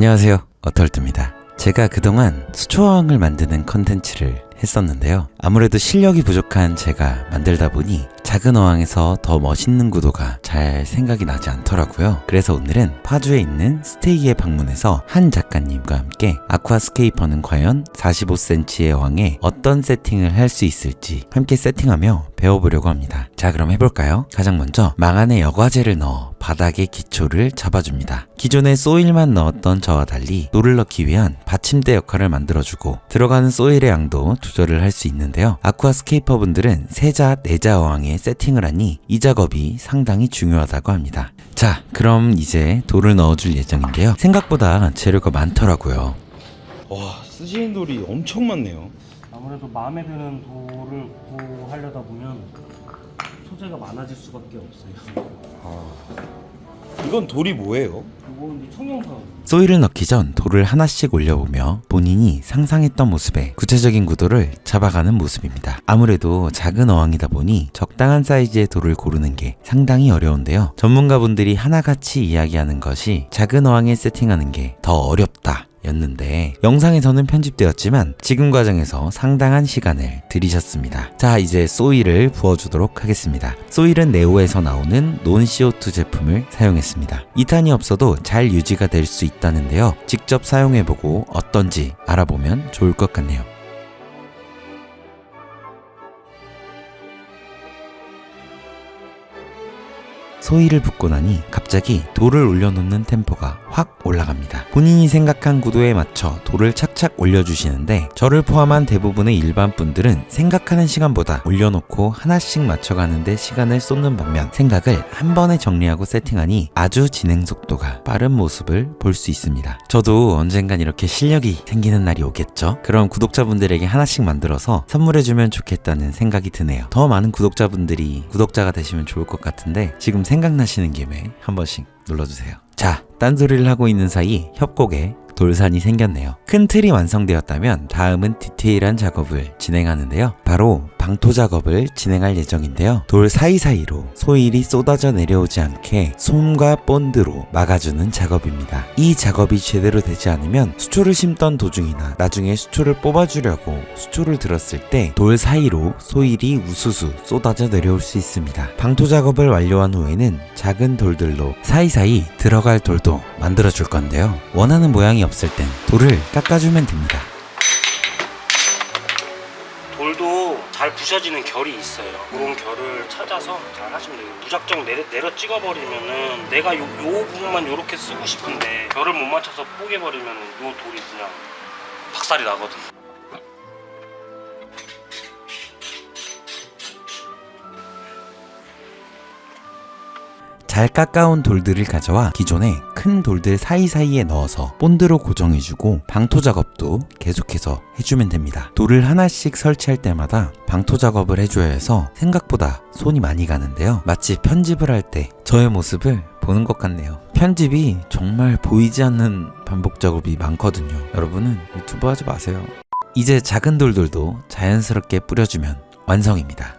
안녕하세요, 어털트입니다. 제가 그동안 수초어항을 만드는 컨텐츠를 했었는데요. 아무래도 실력이 부족한 제가 만들다 보니 작은 어항에서 더 멋있는 구도가 잘 생각이 나지 않더라고요. 그래서 오늘은 파주에 있는 스테이에 방문해서 한 작가님과 함께 아쿠아스케이퍼는 과연 45cm의 어항에 어떤 세팅을 할 수 있을지 함께 세팅하며 배워보려고 합니다. 자, 그럼 해볼까요? 가장 먼저 망 안에 여과제를 넣어 바닥의 기초를 잡아줍니다. 기존에 소일만 넣었던 저와 달리 돌을 넣기 위한 받침대 역할을 만들어주고 들어가는 소일의 양도 조절을 할 수 있는데요. 아쿠아스케이퍼 분들은 세자, 네자 어항에 세팅을 하니 이 작업이 상당히 중요하다고 합니다. 자, 그럼 이제 돌을 넣어줄 예정인데요. 생각보다 재료가 많더라고요. 와, 쓰시는 돌이 엄청 많네요. 아무래도 마음에 드는 돌을 구하려다 보면 소재가 많아질 수밖에 없어요. 이건 돌이 뭐예요? 이건 이제 청룡사. 소일을 넣기 전 돌을 하나씩 올려보며 본인이 상상했던 모습의 구체적인 구도를 잡아가는 모습입니다. 아무래도 작은 어항이다 보니 적당한 사이즈의 돌을 고르는 게 상당히 어려운데요. 전문가분들이 하나같이 이야기하는 것이 작은 어항에 세팅하는 게 더 어렵다 였는데 영상에서는 편집되었지만 지금 과정에서 상당한 시간을 들이셨습니다. 자, 이제 소일을 부어주도록 하겠습니다. 소일은 네오에서 나오는 논CO2 제품을 사용했습니다. 2탄이 없어도 잘 유지가 될 수 있다는데요. 직접 사용해보고 어떤지 알아보면 좋을 것 같네요. 소일을 붓고 나니 갑자기 돌을 올려놓는 템포가 확 올라갑니다. 본인이 생각한 구도에 맞춰 돌을 착착 올려주시는데 저를 포함한 대부분의 일반 분들은 생각하는 시간보다 올려놓고 하나씩 맞춰가는데 시간을 쏟는 반면 생각을 한 번에 정리하고 세팅하니 아주 진행 속도가 빠른 모습을 볼 수 있습니다. 저도 언젠간 이렇게 실력이 생기는 날이 오겠죠? 그럼 구독자분들에게 하나씩 만들어서 선물해주면 좋겠다는 생각이 드네요. 더 많은 구독자분들이 구독자가 되시면 좋을 것 같은데 지금 생각나시는 김에 한 번씩 눌러주세요. 자, 딴소리를 하고 있는 사이 협곡에 돌산이 생겼네요. 큰 틀이 완성되었다면 다음은 디테일한 작업을 진행하는데요. 바로 방토 작업을 진행할 예정인데요. 돌 사이사이로 소일이 쏟아져 내려오지 않게 솜과 본드로 막아주는 작업입니다. 이 작업이 제대로 되지 않으면 수초를 심던 도중이나 나중에 수초를 뽑아주려고 수초를 들었을 때 돌 사이로 소일이 우수수 쏟아져 내려올 수 있습니다. 방토 작업을 완료한 후에는 작은 돌들로 사이사이 들어갈 돌도 만들어줄 건데요. 원하는 모양이 없을 땐 돌을 깎아주면 됩니다. 돌도 잘 부셔지는 결이 있어요. 그런 결을 찾아서 잘 하시면 돼요. 무작정 내려 찍어버리면은 내가 요 부분만 요렇게 쓰고 싶은데 결을 못 맞춰서 뽀개버리면 요 돌이 그냥 박살이 나거든요. 잘 깎아온 돌들을 가져와 기존의 큰 돌들 사이사이에 넣어서 본드로 고정해주고 방토 작업도 계속해서 해주면 됩니다. 돌을 하나씩 설치할 때마다 방토 작업을 해줘야 해서 생각보다 손이 많이 가는데요. 마치 편집을 할 때 저의 모습을 보는 것 같네요. 편집이 정말 보이지 않는 반복 작업이 많거든요. 여러분은 유튜브 하지 마세요. 이제 작은 돌들도 자연스럽게 뿌려주면 완성입니다.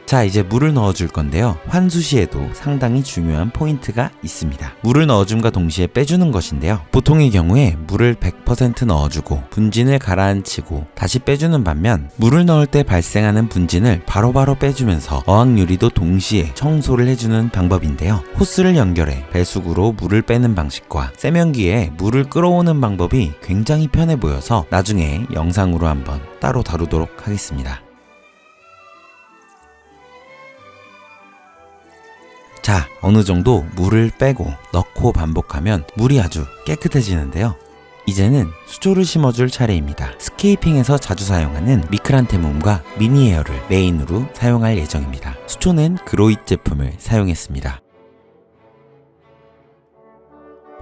자, 이제 물을 넣어줄 건데요. 환수 시에도 상당히 중요한 포인트가 있습니다. 물을 넣어줌과 동시에 빼주는 것인데요. 보통의 경우에 물을 100% 넣어주고 분진을 가라앉히고 다시 빼주는 반면 물을 넣을 때 발생하는 분진을 바로바로 빼주면서 어항 유리도 동시에 청소를 해주는 방법인데요. 호스를 연결해 배수구로 물을 빼는 방식과 세면기에 물을 끌어오는 방법이 굉장히 편해 보여서 나중에 영상으로 한번 따로 다루도록 하겠습니다. 자, 어느 정도 물을 빼고 넣고 반복하면 물이 아주 깨끗해지는데요. 이제는 수초를 심어줄 차례입니다. 스케이핑에서 자주 사용하는 미크란테뭝과 미니에어를 메인으로 사용할 예정입니다. 수초는 그로잇 제품을 사용했습니다.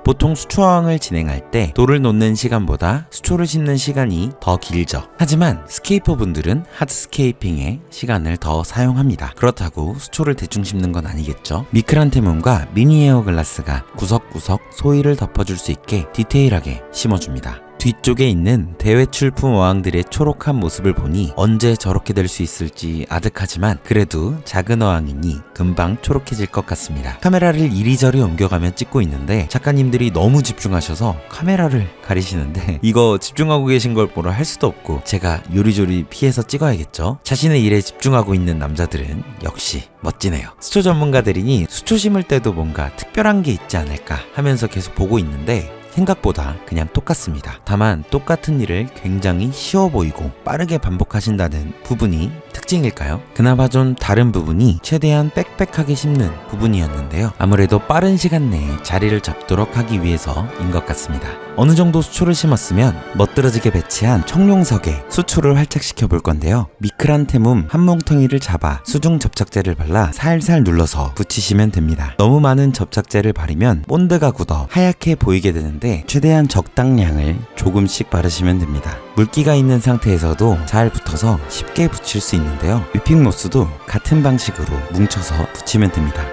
보통 수초어항을 진행할 때 돌을 놓는 시간보다 수초를 심는 시간이 더 길죠. 하지만 스케이퍼 분들은 하드스케이핑에 시간을 더 사용합니다. 그렇다고 수초를 대충 심는 건 아니겠죠. 미크란테뭝과 미니에어 글라스가 구석구석 소일을 덮어줄 수 있게 디테일하게 심어줍니다. 뒤쪽에 있는 대외출품 어항들의 초록한 모습을 보니 언제 저렇게 될 수 있을지 아득하지만 그래도 작은 어항이니 금방 초록해질 것 같습니다. 카메라를 이리저리 옮겨가며 찍고 있는데 작가님들이 너무 집중하셔서 카메라를 가리시는데 이거 집중하고 계신 걸 보러 할 수도 없고 제가 요리조리 피해서 찍어야겠죠. 자신의 일에 집중하고 있는 남자들은 역시 멋지네요. 수초 전문가들이니 수초 심을 때도 뭔가 특별한 게 있지 않을까 하면서 계속 보고 있는데 생각보다 그냥 똑같습니다. 다만 똑같은 일을 굉장히 쉬워 보이고 빠르게 반복하신다는 부분이 특징일까요? 그나마 좀 다른 부분이 최대한 빽빽하게 심는 부분이었는데요. 아무래도 빠른 시간 내에 자리를 잡도록 하기 위해서인 것 같습니다. 어느 정도 수초를 심었으면 멋들어지게 배치한 청룡석에 수초를 활착시켜 볼 건데요. 미크란테뭍 한 뭉텅이를 잡아 수중 접착제를 발라 살살 눌러서 붙이시면 됩니다. 너무 많은 접착제를 바르면 본드가 굳어 하얗게 보이게 되는데 최대한 적당량을 조금씩 바르시면 됩니다. 물기가 있는 상태에서도 잘 붙어서 쉽게 붙일 수 있는데요. 휘핑모스도 같은 방식으로 뭉쳐서 붙이면 됩니다.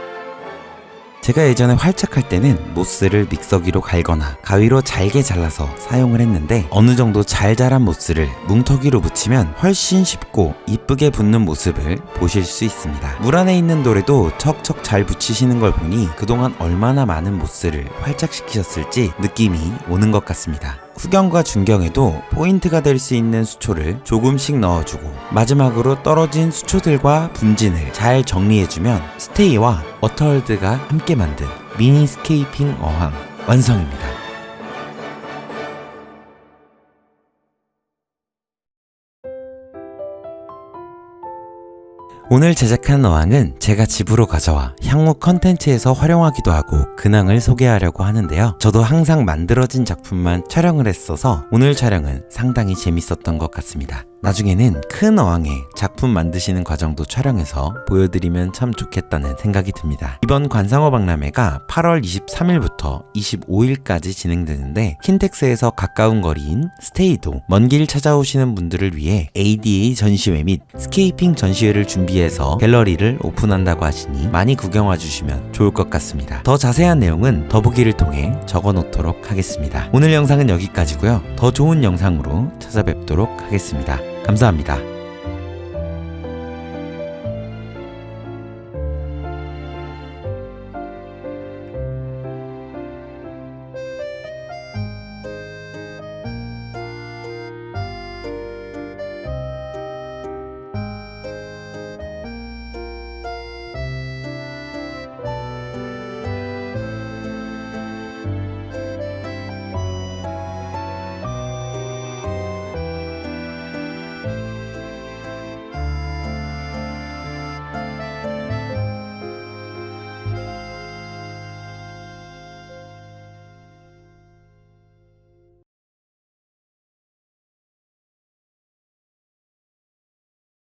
제가 예전에 활착할 때는 모스를 믹서기로 갈거나 가위로 잘게 잘라서 사용을 했는데 어느 정도 잘 자란 모스를 뭉터기로 붙이면 훨씬 쉽고 이쁘게 붙는 모습을 보실 수 있습니다. 물 안에 있는 돌에도 척척 잘 붙이시는 걸 보니 그동안 얼마나 많은 모스를 활착시키셨을지 느낌이 오는 것 같습니다. 후경과 중경에도 포인트가 될 수 있는 수초를 조금씩 넣어주고 마지막으로 떨어진 수초들과 분진을 잘 정리해주면 스테이와 워터월드가 함께 만든 미니 스케이핑 어항 완성입니다. 오늘 제작한 어항은 제가 집으로 가져와 향후 컨텐츠에서 활용하기도 하고 근황을 소개하려고 하는데요. 저도 항상 만들어진 작품만 촬영을 했어서 오늘 촬영은 상당히 재밌었던 것 같습니다. 나중에는 큰 어항에 작품 만드시는 과정도 촬영해서 보여드리면 참 좋겠다는 생각이 듭니다. 이번 관상어 박람회가 8월 23일부터 25일까지 진행되는데 킨텍스에서 가까운 거리인 스테이도 먼 길 찾아오시는 분들을 위해 ADA 전시회 및 스케이핑 전시회를 준비해서 갤러리를 오픈한다고 하시니 많이 구경와 주시면 좋을 것 같습니다. 더 자세한 내용은 더보기를 통해 적어 놓도록 하겠습니다. 오늘 영상은 여기까지고요. 더 좋은 영상으로 찾아뵙도록 하겠습니다. 감사합니다.